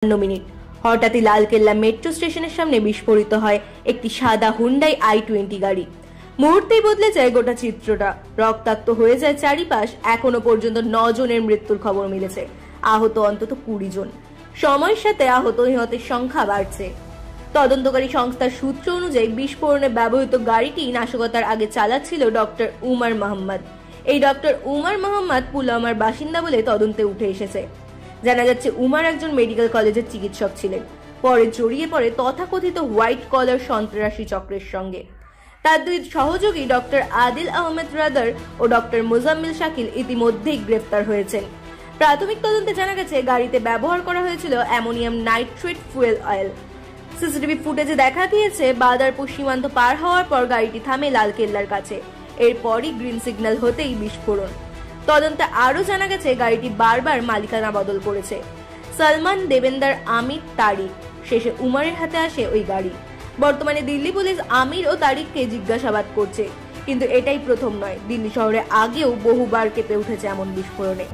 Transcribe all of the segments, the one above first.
Minute হঠাৎই Lal Qila metro স্টেশনের সামনে বিস্ফোরিত হয় একটি সাদা হুন্ডাই i20 গাড়ি। মুহূর্তেই বদলে যায় গোটা চিত্রটা। রক্তাক্ত হয়ে যায় চারিপাশ। এখনো পর্যন্ত 9 জনের মৃত্যুর খবর মিলেছে, আহত অন্তত 20 জন। সময়ের সাথে আহত নিহতের সংখ্যা বাড়ছে। তদন্তকারী সংস্থার সূত্র অনুযায়ী বিস্ফোরণে ব্যবহৃত গাড়িটি নাশকতার আগে চালাচ্ছিল ডক্টর উমর মোহাম্মদ। এই ডক্টর উমর মোহাম্মদ পুলওয়ামার বাসিন্দা বলে তদন্তে উঠে এসেছে। জানা যাচ্ছে উমর একজন মেডিকেল কলেজের চিকিৎসক ছিলেন, পরে জড়িয়ে পড়ে তথাকথিত হোয়াইট কলার সন্ত্রাসী চক্রের সঙ্গে। তার দুই সহযোগী ডক্টর আদিল আহমেদ রাদার ও ডক্টর মোজাম্মিল শাকিল ইতিমধ্যেই গ্রেফতার হয়েছেন। প্রাথমিক তদন্তে জানা গেছে গাড়িতে ব্যবহার করা হয়েছিল ammonium nitrate fuel oil. CCTV ফুটেজে দেখা গিয়েছে বাদারপুর সীমান্ত পার হওয়ার পর গাড়িটি থামে লালকেল্লার কাছে। এরপরই গ্রিন সিগন্যাল হতেই বিস্ফোরণ। তদন্তে আরো জানা গেছে গাড়িটি বারবার মালিকানা বদল করেছে। সালমান, দেবেন্দার, আমির, তারিক, শেষে উমরের হাতে আসে ওই গাড়ি। বর্তমানে দিল্লি পুলিশ আমির ও তারিককে জিজ্ঞাসাবাদ করছে, কিন্তু এটাই প্রথম নয়। দিল্লি শহরে আগেও বহুবার কেঁপে উঠেছে এমন বিস্ফোরণে।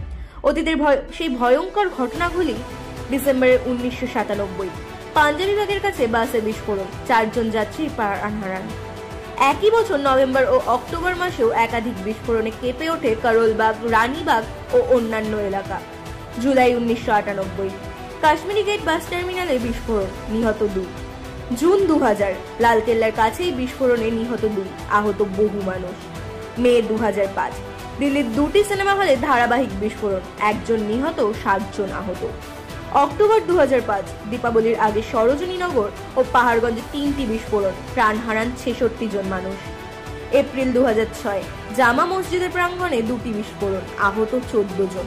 অতীতের সেই ভয়ঙ্কর ঘটনাগুলি ডিসেম্বরের 1997 পাঞ্জাবি বাগের কাছে বাসে বিস্ফোরণ, 4 জন যাত্রী প্রাণ হারান। একই বছর নভেম্বর ও অক্টোবর মাসেও একাধিক বিস্ফোরণে কেঁপে ওঠে করোলবাগ, রানীবাগ ও অন্যান্য এলাকা। জুলাই 1998 কাশ্মীরি গেট বাস টার্মিনালে বিস্ফোরণ, নিহত 2। জুন 2000 লালকেল্লার কাছেই বিস্ফোরণে নিহত 2, আহত বহু মানুষ। মে 2005 দিল্লির 2টি সিনেমা হলে ধারাবাহিক বিস্ফোরণ, 1 জন নিহত, 7 জন আহত। অক্টোবর 2005 দীপাবলির আগে সরোজিনীনগর ও পাহাড়গঞ্জে 3টি বিস্ফোরণ, প্রাণ হারান 66 জন মানুষ। এপ্রিল 2006 জামা মসজিদের প্রাঙ্গণে 2টি বিস্ফোরণ, আহত 14 জন।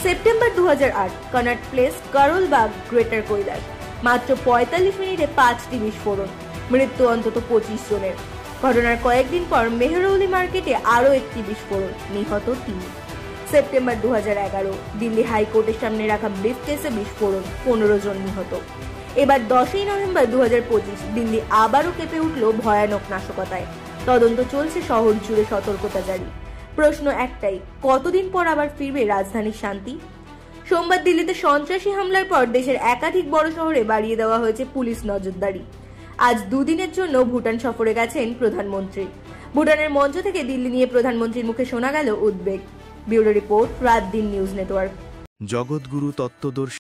সেপ্টেম্বর 2008 কনট প্লেস, করোলবাগ, গ্রেটার কৈলাস, মাত্র 45 মিনিটে 5টি বিস্ফোরণ, মৃত্যু অন্তত 25 জনের। ঘটনার কয়েকদিন পর মেহরৌলি মার্কেটে আরও একটি বিস্ফোরণ, নিহত 3। সেপ্টেম্বর 2011 দিল্লি হাইকোর্টের সামনে রাখা ব্রিফকেসে বিস্ফোরণ, 15 জন নিহত। এবার 10ই নভেম্বর 2025 দিল্লি আবারও কেঁপে উঠল ভয়ানক নাশকতায়। তদন্ত চলছে, শহর জুড়ে সতর্কতা জারি। প্রশ্ন একটাই, কতদিন পর আবার ফিরবে রাজধানীর শান্তি? সোমবার দিল্লিতে সন্ত্রাসী হামলার পর দেশের একাধিক বড় শহরে বাড়িয়ে দেওয়া হয়েছে পুলিশ নজরদারি। আজ 2 দিনের জন্য ভুটান সফরে গেছেন প্রধানমন্ত্রী। ভুটানের মঞ্চ থেকে দিল্লি নিয়ে প্রধানমন্ত্রীর মুখে শোনা গেল উদ্বেগ। ব্যুরো রিপোর্ট, রাত দিন নিউজ নেটওয়ার্ক। জগৎগুরু তত্ত্বদর্শী